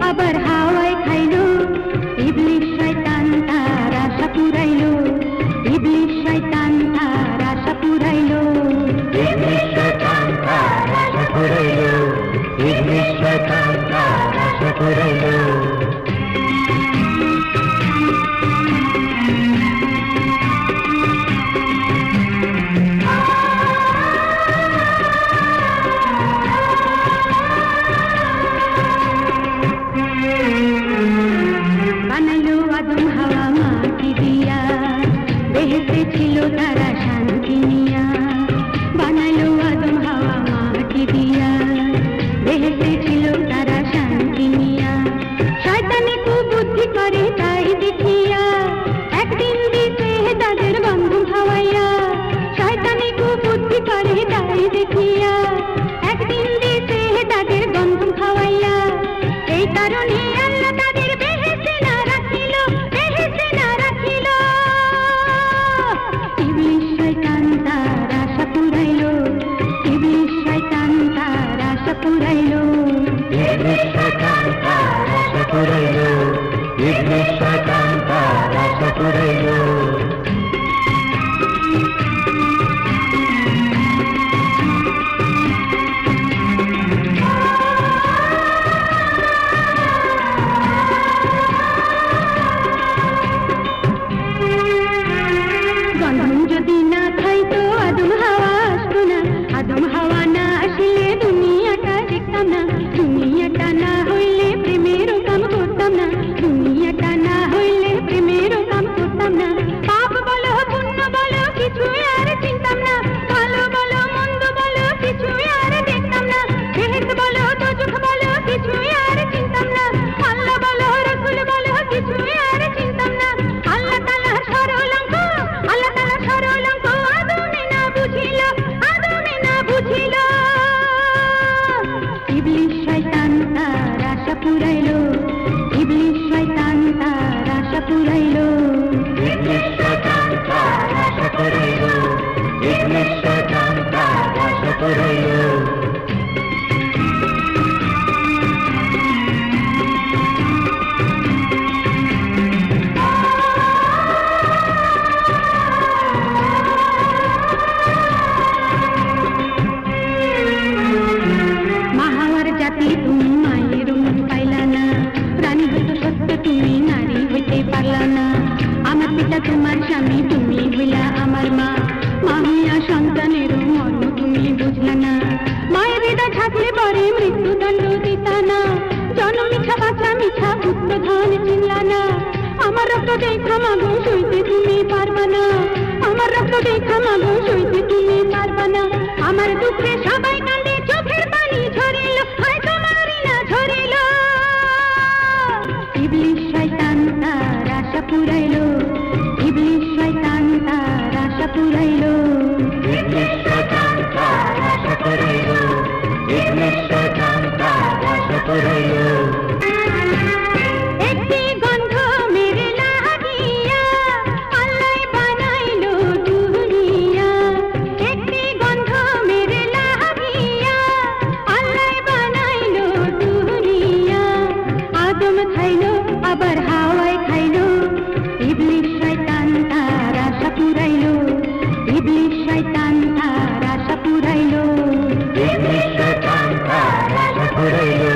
আবার হাওয়ায় খাইলো। ইবলিশ শয়তান তার আশা পুরাইলো, ইবলিশ শয়তান তার আশা পুরাইলো, ইবলিশ শয়তান তার আশা পুরাইলো, ইবলিশ শয়তান তার আশা পুরাইলো। বানাইলো আদম হাওয়া মাটি দিয়া, বেহেশতে ছিল তারা শান্তি নিয়া। বানাইলো আদম হাওয়া মাটি দিয়া, বেহেশতে ছিল তারা শান্তি নিয়া। শয়তানি কুবুদ্ধি করে তাই দেখিয়া, একদিন দিতে তাদের বন্ধন খাওয়াইয়া। শয়তানি কুবুদ্ধি করে তাই দেখিয়া, একদিন দিতে তাদের বন্ধন খাওয়াইয়া। এই কারণে আল্লাহ তাদের বেহেশতে না রাখিল, বেহেশতে না রাখিল। ইবলিশ শয়তান তার আশা পুরাইলো, ইবলিশ শয়তান তার আশা পুরাইলো, ইবলিশ শয়তান তার আশা পুরাইলো, ইবলিশ শয়তান তার আশা পুরাইলো। বন্ধন যদি না খাইতো আদম হাওয়া আসতো না, আদম হাওয়া না আসলে দুনিয়াটা দেখতাম না। দুনিয়াটা না হইলে প্রেমেরও কাম করতাম না, দুনিয়াটা না হইলে প্রেমেরও কাম করতাম না। পাপ বলো পুণ্য বলো কিছু আর চিনতাম না, ভালো বলো মন্দ বলো কিছু আর দেখতাম না। বেহেশত বলো দোজখ বলো কিছু আর চিনতাম না, আল্লাহ বলো রাসূল বলো কিছু আর চিনতাম না। আল্লাহ তাআলা সরলাঙ্ক, আল্লাহ তাআলা সরলাঙ্ক আদমে না বুঝিল, আদমে না বুঝিল। ইবলিশ শয়তান তার আশা পুরাইলো, ইবলিশ শয়তান তার আশা পুরাইলো, ইবলিশ শয়তান তার আশা পুরাইলো, ইবলিশ শয়তান তার আশা পুরাইলো। মাহাওয়ার জাতি তুমি মায়ের মন পাইলা না, প্রাণী হইতে সত্য তুমি নারী হইতে পারলা না। আমার পিতা তোমার স্বামী তুমি হইলা আমার মা, মা হইয়া সন্তানের মর্ম তুমি বুঝলা না। মায়ের হৃদয় থাকলে পরে মৃত্যুদণ্ড দিতা না, জন্ম মিছা বাচ্চা মিছা পুত্র ধন চিনলা না। আমার রক্ত দেখা মাগো সইতে তুমি পারবা না, আমার রক্ত দেখা মাগো সইতে তুমি পারবা না। আমার দুঃখে সবাই কান্দে চোখের পানি ঝরিল, হয় তোমারই না ঝরিল। ইবলিশ শয়তান তার আশা পুরাইলো, ইবলিশ শয়তান তার আশা পুরাইলো, ইবলিশ শয়তান তার আশা পুরাইলো, ইবলিশ শয়তান তার আশা পুরাইলো। একটি গন্ধ মেরে লাগিয়া আল্লাহ বানাইলো দুনিয়া। একটি গন্ধ মেরে লাগিয়া আল্লাহ বানাইলো দুনিয়া। আদম খাইলো আবার হাওয়ায় খাইলো, ইবলিশ শয়তান তার আশা পুরাইলো, ইবলিশ শয়তান তার আশা পুরাইলো, ইবলিশ শয়তান তার আশা পুরাইলো,